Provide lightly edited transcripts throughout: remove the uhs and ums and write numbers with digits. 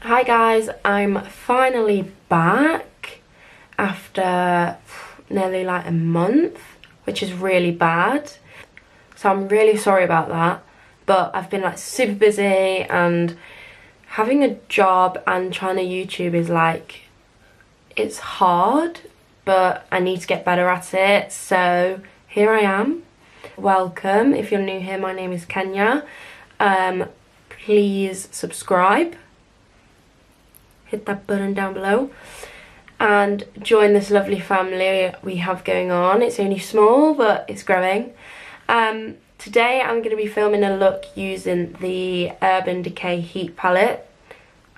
Hi guys, I'm finally back after nearly like a month, which is really bad. So I'm really sorry about that, but I've been like super busy, and having a job and trying to YouTube is like, it's hard, but I need to get better at it. So here I am. Welcome. If you're new here, my name is Kenya. Please subscribe, hit that button down below, and join this lovely family we have going on. It's only small, but it's growing. Today I'm going to be filming a look using the Urban Decay Heat Palette,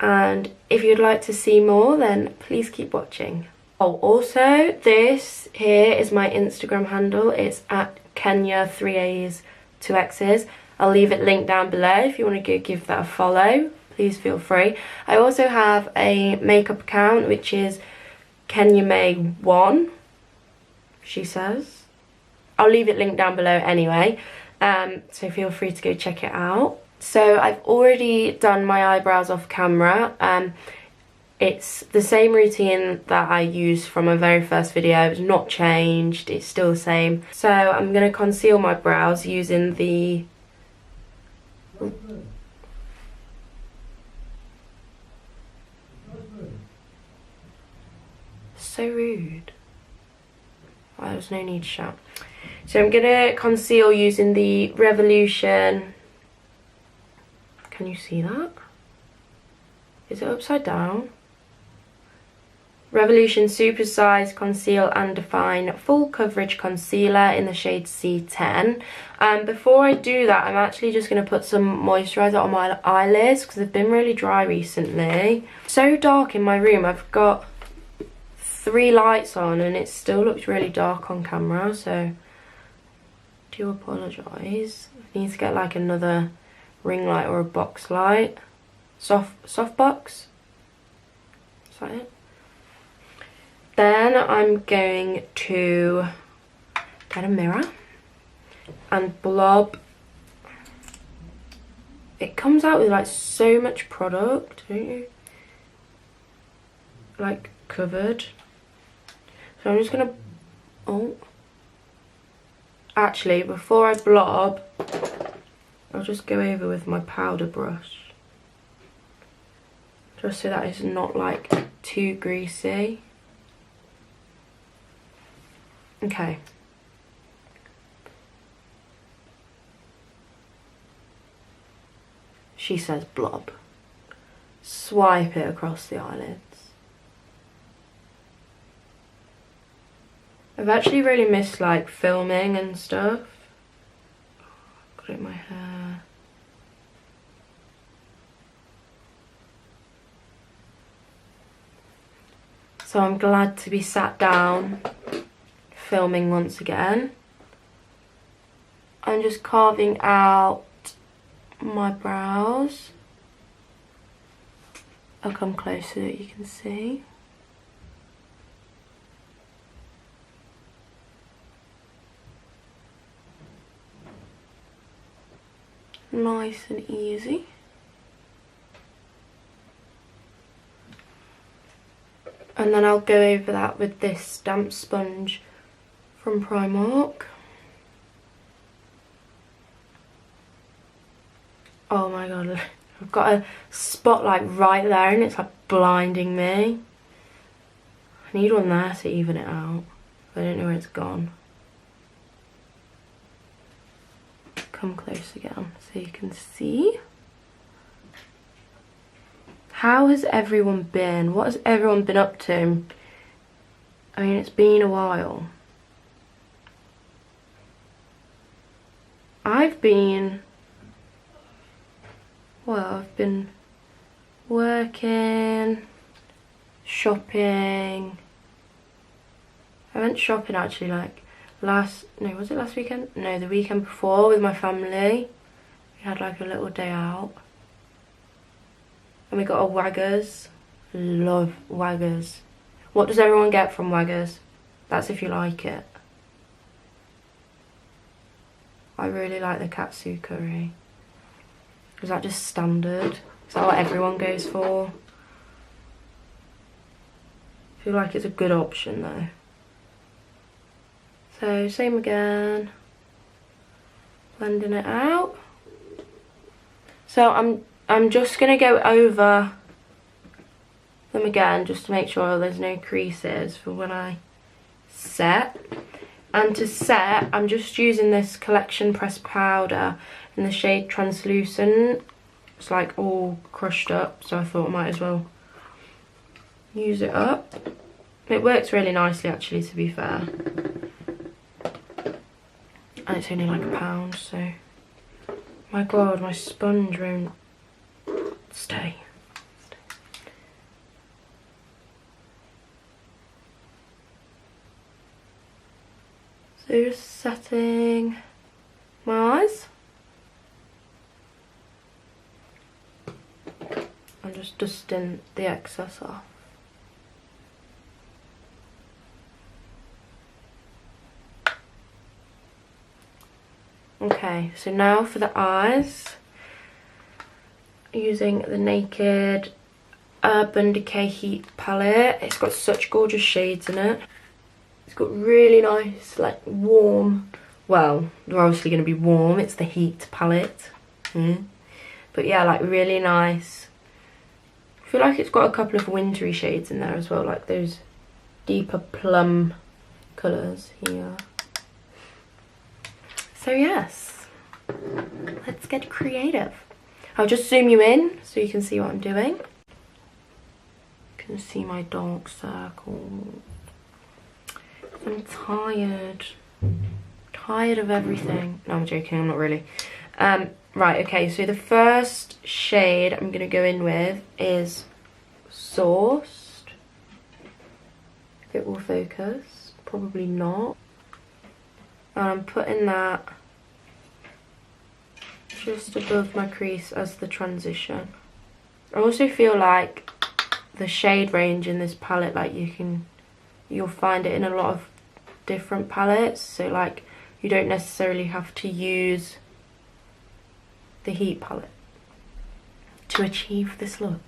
and if you'd like to see more, then please keep watching. Oh, also, this here is my Instagram handle. It's at Kenya 3A's 2X's. I'll leave it linked down below if you want to go give that a follow. Please feel free. I also have a makeup account, which is Kenya May 1, she says. I'll leave it linked down below anyway, so feel free to go check it out. So I've already done my eyebrows off camera. It's the same routine that I used from my very first video. It's not changed, it's still the same. So I'm going to conceal my brows using the so rude. Well, there was no need to shout. So I'm gonna conceal using the Revolution. Can you see that? Is it upside down? Revolution Super Size Conceal and Define Full Coverage Concealer in the shade C10. Before I do that, I'm actually just going to put some moisturiser on my eyelids because they've been really dry recently. So dark in my room. I've got 3 lights on and it still looks really dark on camera, so I do apologise. I need to get like another ring light or a box light. Soft box? Is that it? Then I'm going to get a mirror and blob. It comes out with like so much product, don't you? Like covered. So I'm just gonna, actually before I blob, I'll just go over with my powder brush. Just so that it's not like too greasy. Okay. She says blob. Swipe it across the eyelids. I've actually really missed like filming and stuff. Got it in my hair. So I'm glad to be sat down filming once again. I'm just carving out my brows. I'll come close so that you can see. Nice and easy. And then I'll go over that with this damp sponge from Primark. Oh my god, I've got a spotlight right there and it's like blinding me. I need one there to even it out. I don't know where it's gone. Come close again so you can see. How has everyone been? What has everyone been up to? I mean, it's been a while. I've been working, shopping. I went shopping actually like was it last weekend? No, the weekend before with my family. We had like a little day out. And we got a Waggers. Love Waggers. What does everyone get from Waggers? That's if you like it. I really like the katsu curry. Is that just standard? Is that what everyone goes for? feel like it's a good option though. So same again, blending it out. So I'm just gonna go over them again just to make sure there's no creases for when I set. And to set, I'm just using this Collection pressed powder in the shade Translucent. It's like all crushed up, so I thought I might as well use it up. It works really nicely actually, to be fair. And it's only like £1, so... My god, my sponge won't stay. So just setting my eyes. I'm just dusting the excess off. Okay, so now for the eyes, using the Naked Urban Decay Heat palette. It's got such gorgeous shades in it. It's got really nice, like, warm, well, they're obviously going to be warm, it's the Heat palette. But yeah, like, really nice. I feel like it's got a couple of wintry shades in there as well, like those deeper plum colours here. So yes, let's get creative. I'll just zoom you in so you can see what I'm doing. You can see my dark circles. I'm tired. Tired of everything. No, I'm joking, I'm not really. Right, okay, so the first shade I'm going to go in with is Sourced. If it will focus. Probably not. And I'm putting that just above my crease as the transition. I also feel like the shade range in this palette, like you'll find it in a lot of different palettes, so like you don't necessarily have to use the Heat palette to achieve this look.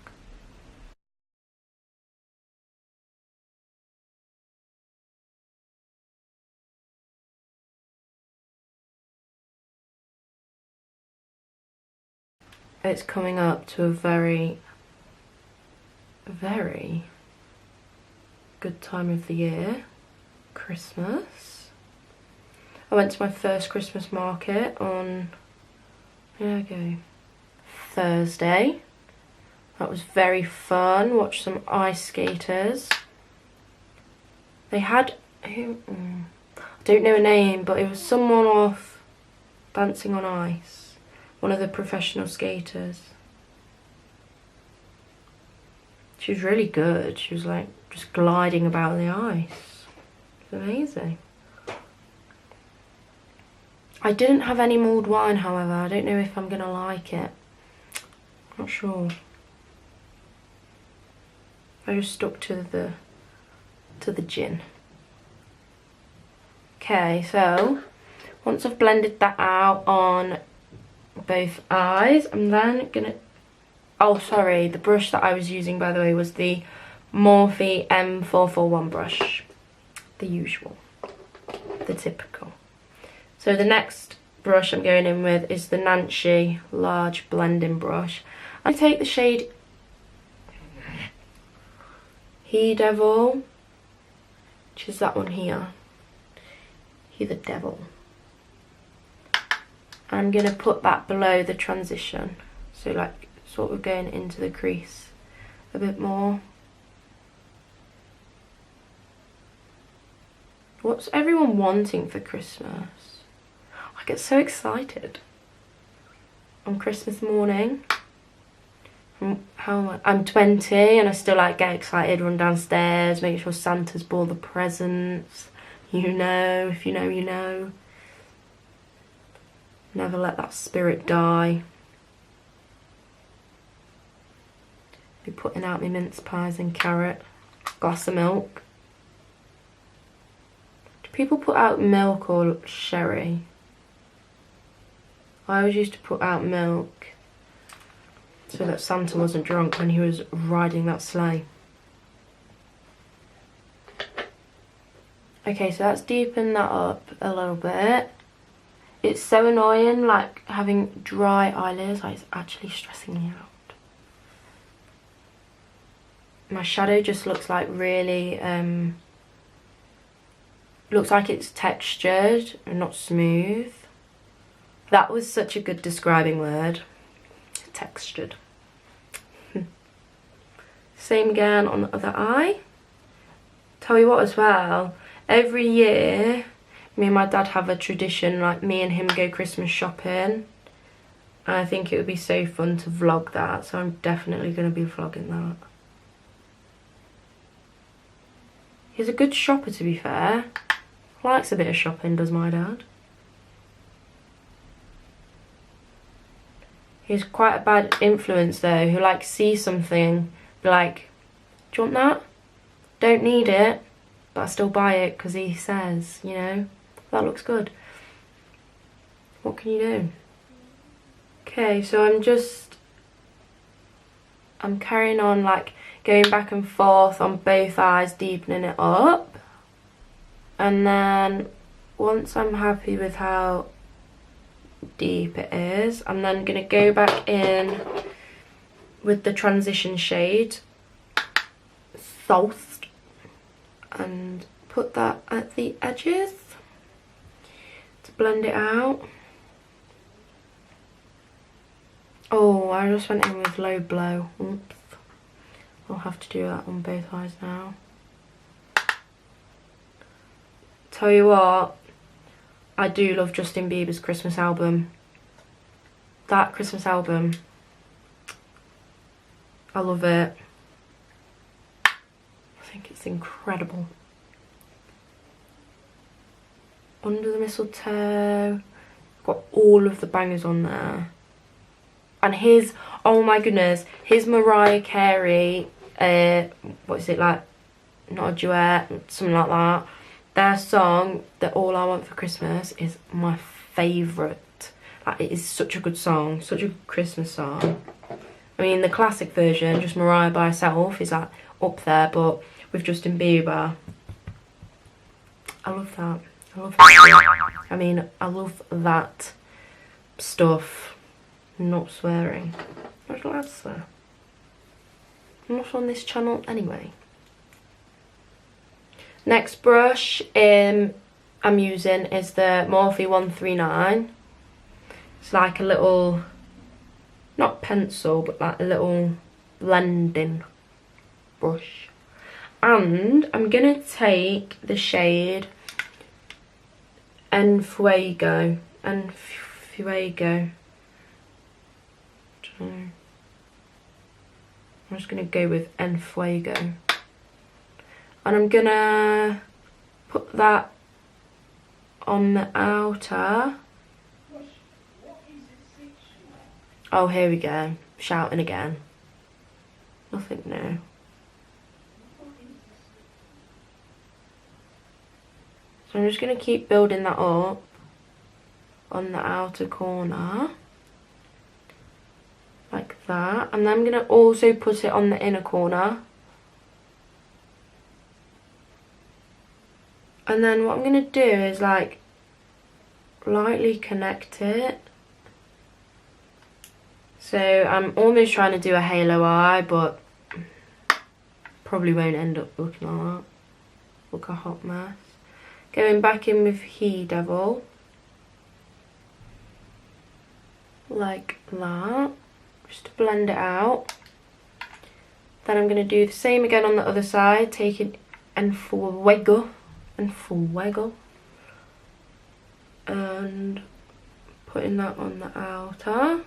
It's coming up to a very, very good time of the year, Christmas. I went to my first Christmas market on, there we go, Thursday. That was very fun. Watched some ice skaters. They had, I don't know a name, but it was someone off Dancing on Ice. One of the professional skaters. She was really good. She was like just gliding about the ice. It was amazing. I didn't have any mulled wine, however. I don't know if I'm gonna like it. Not sure. I just stuck to the gin. Okay, so once I've blended that out on both eyes, I'm then gonna, oh sorry, the brush that I was using, by the way, was the Morphe M441 brush, the usual, the typical. So the next brush I'm going in with is the Nancy large blending brush. I take the shade He Devil, which is that one here, He the Devil. I'm going to put that below the transition, so like sort of going into the crease a bit more. What's everyone wanting for Christmas? I get so excited on Christmas morning. How am I? I'm 20 and I still like get excited, run downstairs, make sure Santa's bought the presents. You know, if you know, you know. Never let that spirit die. Be putting out my mince pies and carrot. Glass of milk. Do people put out milk or sherry? I always used to put out milk so that Santa wasn't drunk when he was riding that sleigh. Okay, so that's deepened that up a little bit. It's so annoying, like, having dry eyelids. Like, it's actually stressing me out. My shadow just looks like really, looks like it's textured and not smooth. That was such a good describing word. Textured. Same again on the other eye. Tell you what as well, every year me and my dad have a tradition, like me and him go Christmas shopping. And I think it would be so fun to vlog that, so I'm definitely going to be vlogging that. He's a good shopper, to be fair. Likes a bit of shopping, does my dad. He's quite a bad influence though, who like sees something, be like, do you want that? Don't need it, but I still buy it because he says, you know, that looks good. What can you do? Okay, so I'm carrying on, like going back and forth on both eyes, deepening it up. And then once I'm happy with how deep it is, I'm then going to go back in with the transition shade, Soft, and put that at the edges to blend it out. Oh, I just went in with low blow. Oops. I'll have to do that on both eyes now. Tell you what, I do love Justin Bieber's Christmas album. That Christmas album, I love it. I think it's incredible. Under the Mistletoe, got all of the bangers on there. And his, oh my goodness, his Mariah Carey, what is it, like, not a duet, something like that. Their song, that All I Want for Christmas, is my favourite. Like, it is such a good song, such a good Christmas song. I mean, the classic version, just Mariah by herself, is like up there, but with Justin Bieber, I love that. I love that. I mean, I love that stuff. Not swearing. I'm not allowed to swear. I'm not on this channel anyway. Next brush I'm using is the Morphe 139. It's like a little, not pencil, but like a little blending brush. And I'm going to take the shade Enfuego. I'm just going to go with Enfuego. And I'm going to put that on the outer. Oh, here we go. Shouting again. Nothing new. So I'm just going to keep building that up on the outer corner. Like that. And then I'm going to also put it on the inner corner. And then what I'm going to do is like lightly connect it. So I'm almost trying to do a halo eye, but probably won't end up looking like that. Look a hot mess. Going back in with He Devil. Like that. Just to blend it out. Then I'm going to do the same again on the other side, taking Enfuego, and putting that on the outer.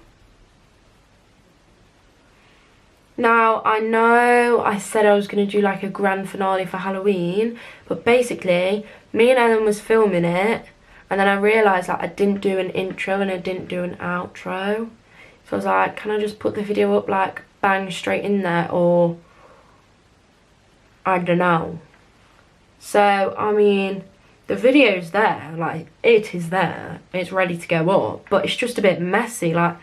Now, I know I said I was going to do like a grand finale for Halloween, but basically, me and Ellen was filming it, and then I realised that I didn't do an intro and I didn't do an outro. So I was like, can I just put the video up like bang straight in there, or I don't know. So, I mean, the video's there, like, it is there, it's ready to go up, but it's just a bit messy, like,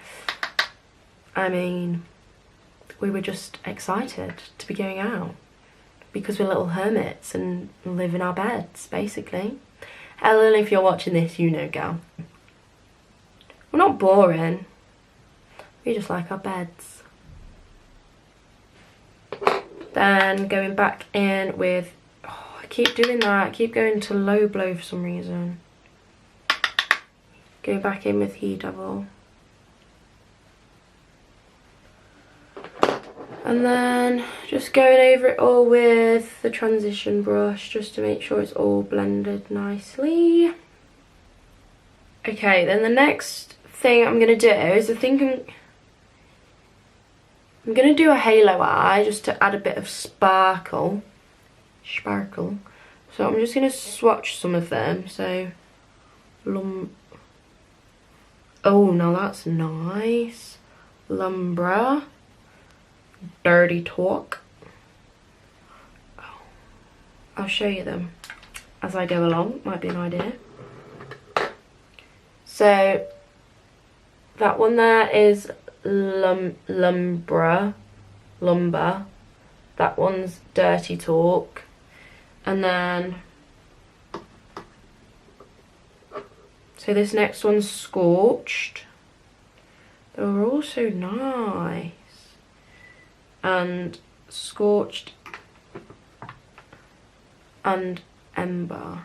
I mean, we were just excited to be going out. because we're little hermits and live in our beds, basically. Ellen, if you're watching this, you know, girl. We're not boring. We just like our beds. Then going back in with, oh, I keep doing that. I keep going to low blow for some reason. Going back in with He Devil. And then just going over it all with the transition brush just to make sure it's all blended nicely. Okay, then the next thing I'm going to do is I'm going to do a halo eye just to add a bit of sparkle. So I'm just going to swatch some of them. So, oh, now that's nice. Lumbra. Dirty Talk. Oh, I'll show you them as I go along, might be an idea. So that one there is Lumber. That one's Dirty Talk. And then, so this next one's Scorched. They were all so nice. And Scorched and Ember.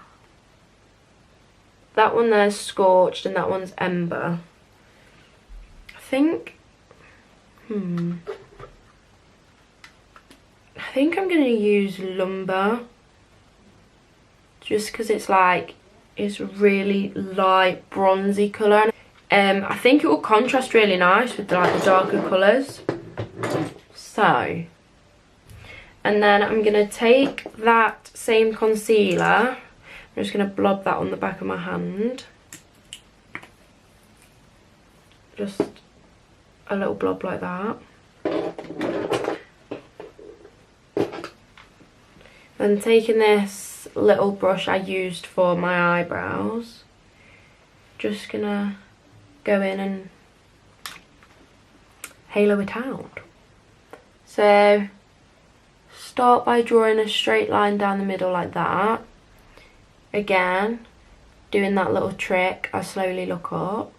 That one there's Scorched and that one's Ember. I think I'm going to use Lumber just because it's like, it's really light bronzy colour. I think it will contrast really nice with like the darker colours. So, and then I'm going to take that same concealer, I'm just going to blob that on the back of my hand. Just a little blob like that. Then taking this little brush I used for my eyebrows, just going to go in and halo it out. So, start by drawing a straight line down the middle like that. Again, doing that little trick, I slowly look up.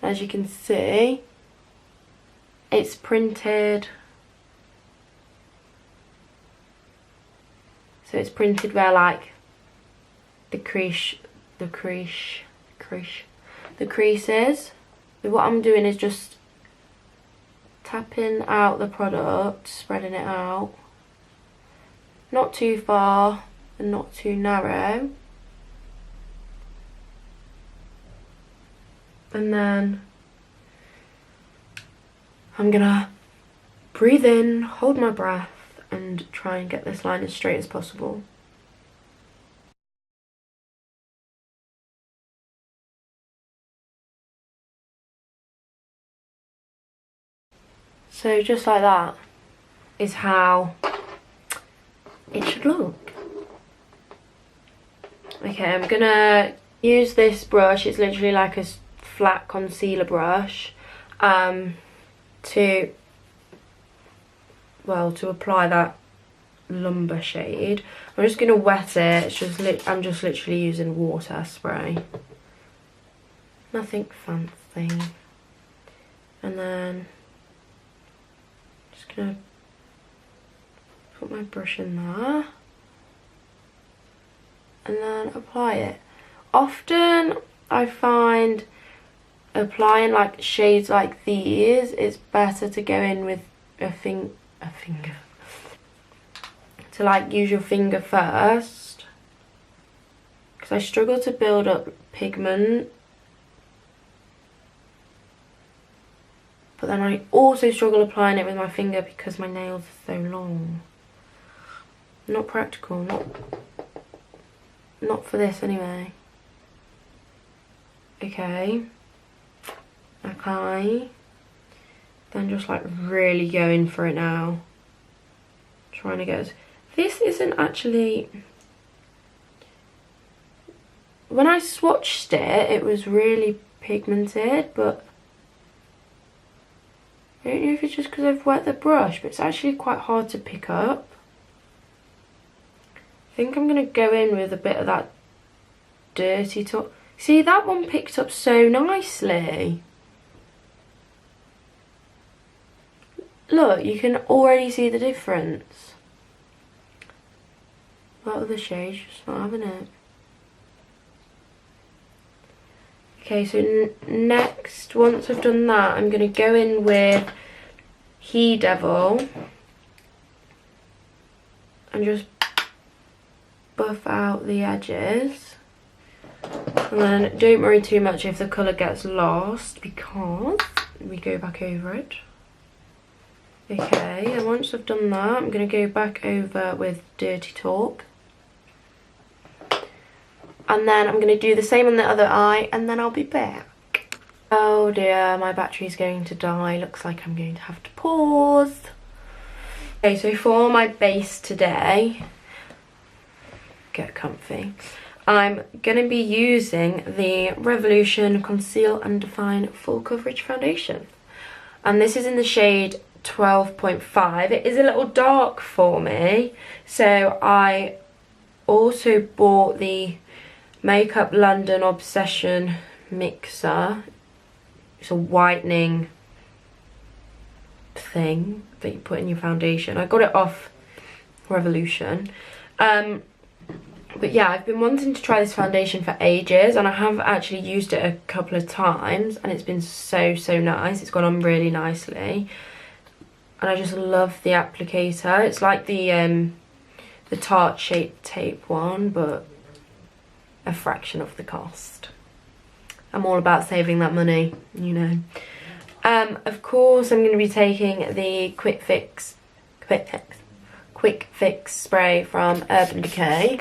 As you can see, it's printed. So it's printed where like the crease is. So what I'm doing is just tapping out the product, spreading it out, not too far and not too narrow, and then I'm gonna breathe in, hold my breath and try and get this line as straight as possible. So just like that is how it should look. Okay, I'm gonna use this brush, it's literally like a flat concealer brush, to apply that Lumber shade. I'm just gonna wet it, it's just I'm just literally using water spray. Nothing fancy. And then just gonna put my brush in there and then apply it. Often I find applying like shades like these, it's better to go in with a finger. To like use your finger first, because I struggle to build up pigment. But then I also struggle applying it with my finger because my nails are so long. Not practical, not for this anyway. Okay. Then just like really going for it now. Trying to get as... This isn't actually... When I swatched it, it was really pigmented, but I don't know if it's just because I've wet the brush, but it's actually quite hard to pick up. I think I'm going to go in with a bit of that dirty talk. See, that one picked up so nicely. Look, you can already see the difference. That other shade's just not having it. Okay, so next, once I've done that, I'm going to go in with He Devil and just buff out the edges. And then don't worry too much if the colour gets lost, because we go back over it. Okay, and once I've done that, I'm going to go back over with Dirty Talk. And then I'm going to do the same on the other eye, and then I'll be back. Oh dear, my battery's going to die. Looks like I'm going to have to pause. Okay, so for my base today, get comfy, I'm going to be using the Revolution Conceal and Define Full Coverage Foundation. And this is in the shade 12.5. It is a little dark for me, so I also bought the Makeup London Obsession mixer. It's a whitening thing that you put in your foundation. I got it off Revolution. But yeah, I've been wanting to try this foundation for ages, and I have actually used it a couple of times, and it's been so nice. It's gone on really nicely, and I just love the applicator. It's like the Tarte Shape Tape one, but a fraction of the cost. I'm all about saving that money, you know. Of course, I'm going to be taking the Quick Fix spray from Urban Decay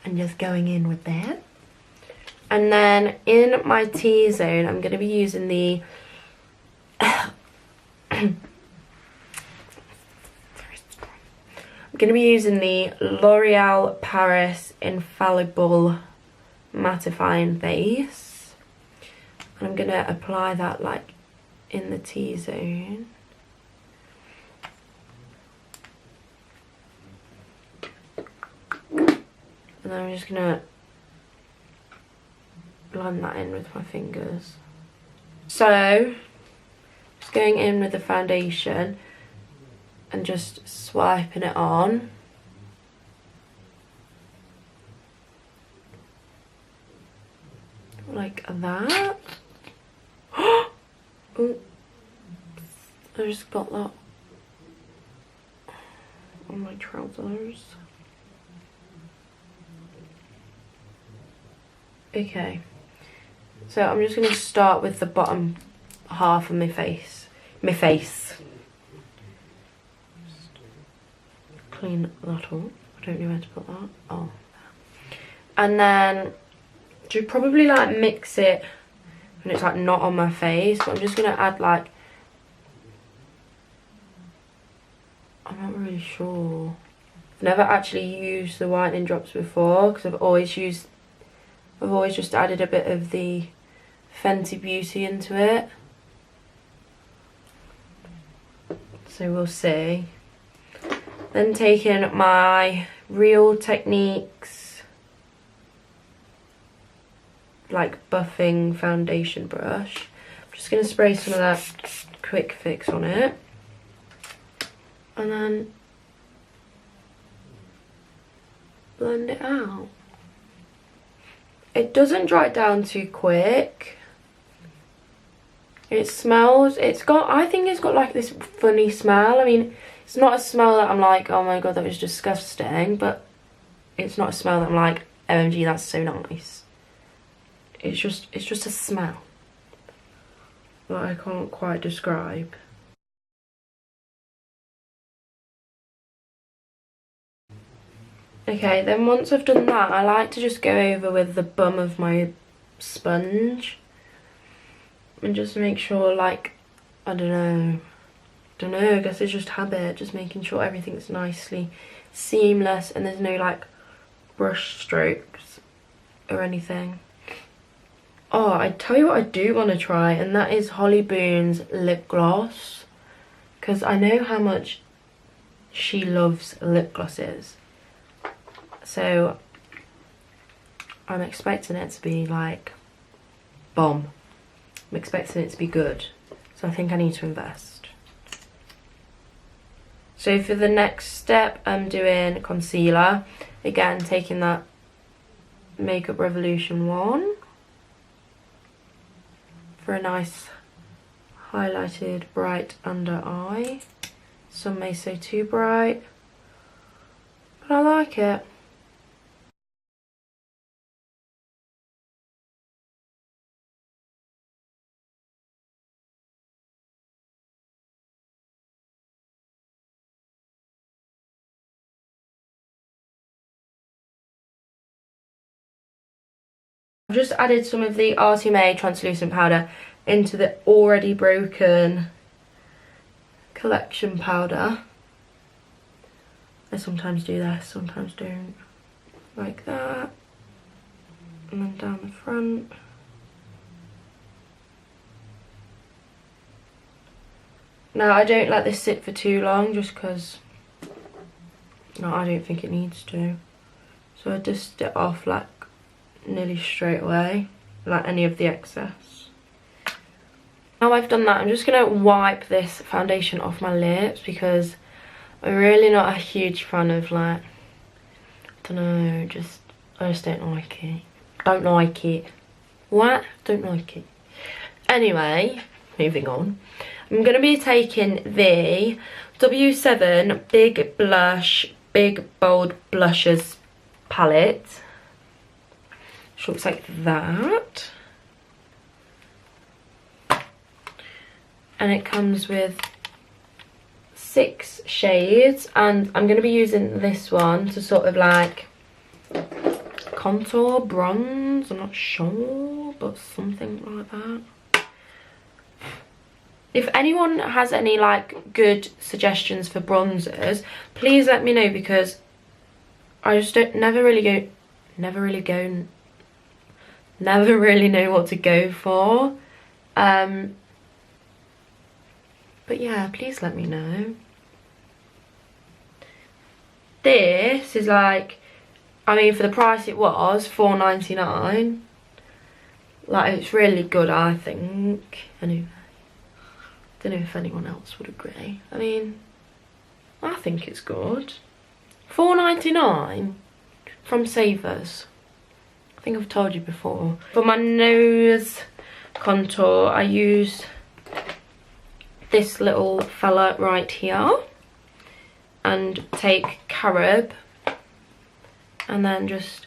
and just going in with that. And then in my T-zone, I'm going to be using the L'Oreal Paris Infallible Mattifying Base. And I'm going to apply that like in the T-zone. And then I'm just going to blend that in with my fingers. So, just going in with the foundation and just swiping it on. Like that. Oh, I just got that on my trousers. Okay, so I'm just going to start with the bottom half of my face. Just clean that up. I don't know where to put that. Oh, and then to probably like mix it when it's like not on my face. But I'm just going to add like, I'm not really sure. I've never actually used the whitening drops before, because I've always just added a bit of the Fenty Beauty into it. So we'll see. Then taking my Real Techniques like buffing foundation brush. I'm just going to spray some of that Quick Fix on it. And then blend it out. It doesn't dry down too quick. It smells, I think it's got like this funny smell. I mean, it's not a smell that I'm like, oh my god, that was disgusting, but it's not a smell that I'm like, OMG, that's so nice. It's just a smell that I can't quite describe. Okay, then once I've done that, I like to just go over with the bum of my sponge and just make sure, like, I don't know, I guess it's just habit, just making sure everything's nicely seamless and there's no like brush strokes or anything. Oh, I tell you what I do want to try, and that is Holly Boone's lip gloss, because I know how much she loves lip glosses. So I'm expecting it to be like bomb. I'm expecting it to be good. So I think I need to invest. So for the next step, I'm doing concealer. Again, taking that Makeup Revolution one for a nice highlighted bright under eye. Some may say too bright, but I like it. I've just added some of the Artie May translucent powder into the already broken collection powder. I sometimes do this, sometimes don't. Like that. And then down the front. Now I don't let this sit for too long just because I don't think it needs to. So I dust it off like nearly straight away, like any of the excess. Now I've done that, I'm just gonna wipe this foundation off my lips because I'm really not a huge fan of like, I don't know, I just don't like it. Don't like it. What? Don't like it. Anyway, moving on. I'm gonna be taking the W7 Big Blush, Big Bold Blushes palette. Which looks like that. And it comes with 6 shades, and I'm going to be using this one to sort of like contour, bronze, I'm not sure, but something like that. If anyone has any like good suggestions for bronzers, please let me know, because I just never really know what to go for. But yeah, please let me know. This is like, I mean, for the price it was, £4.99. Like, it's really good, I think. Anyway, don't know if anyone else would agree. I mean, I think it's good. £4.99 from Savers. I think I've told you before. For my nose contour, I use this little fella right here and take carob and then just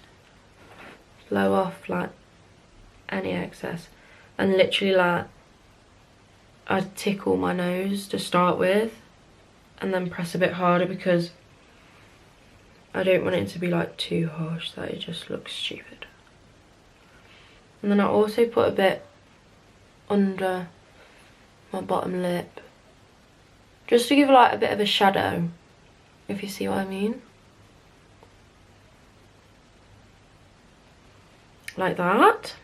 blow off like any excess, and literally like I tickle my nose to start with and then press a bit harder because I don't want it to be like too harsh that it just looks stupid. And then I also put a bit under my bottom lip just to give like a bit of a shadow, if you see what I mean. Like that.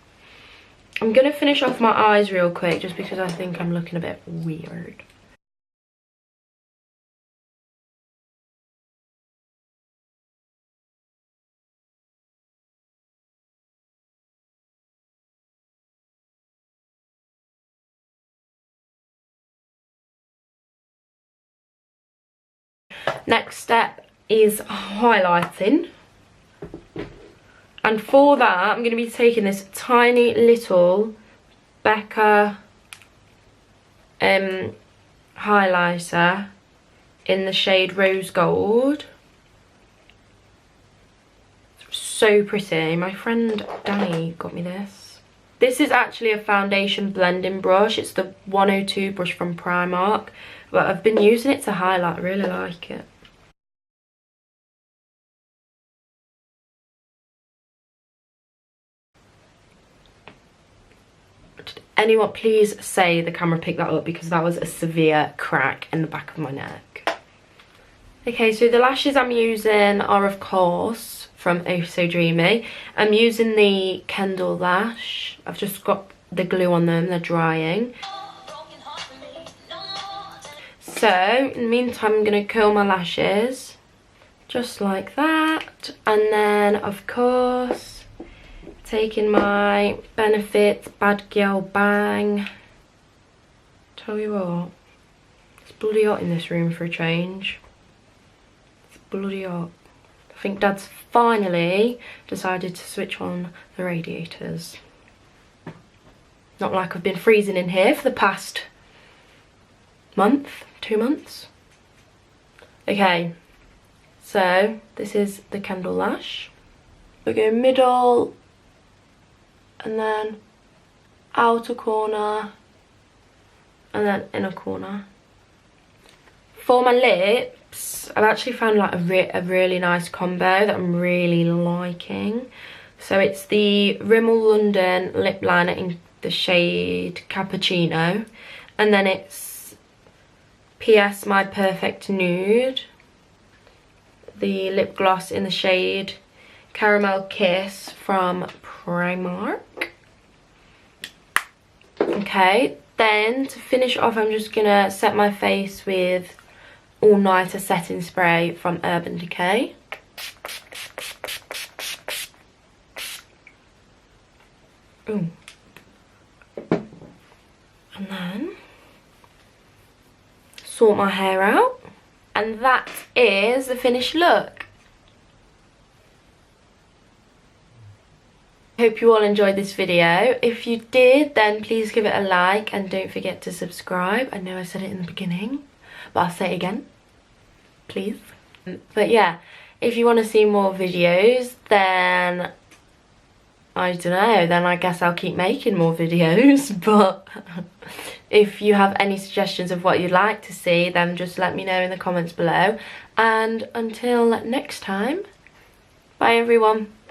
I'm gonna finish off my eyes real quick just because I think I'm looking a bit weird. Next step is highlighting, and for that I'm going to be taking this tiny little BACKKKK highlighter in the shade Rose Gold. It's so pretty. My friend Danny got me this. This is actually a foundation blending brush. It's the 102 brush from Primark, but I've been using it to highlight. I really like it. Anyone please say the camera picked that up, because that was a severe crack in the back of my neck. Okay, so the lashes I'm using are of course from Oh So Dreamy. I'm using the Kendall lash. I've just got the glue on them, they're drying. So in the meantime I'm going to curl my lashes just like that. And then, of course, taking my Benefits Bad Girl Bang. Tell you what, it's bloody hot in this room for a change. It's bloody hot. I think Dad's finally decided to switch on the radiators. Not like I've been freezing in here for the past month, 2 months. Okay, so this is the candle lash. We go middle and then outer corner and then inner corner. For my lips, I've actually found like a really nice combo that I'm really liking. So it's the Rimmel London lip liner in the shade Cappuccino, and then it's PS My Perfect Nude, the lip gloss in the shade Caramel Kiss from Primark. Okay, then to finish off, I'm just gonna set my face with All Nighter setting spray from Urban Decay. Ooh. And then sort my hair out, and that is the finished look. Hope you all enjoyed this video. If you did, then please give it a like and don't forget to subscribe. I know I said it in the beginning, but I'll say it again, please. But yeah, if you want to see more videos, then I don't know, then I guess I'll keep making more videos. But if you have any suggestions of what you'd like to see, then just let me know in the comments below. And until next time, bye everyone.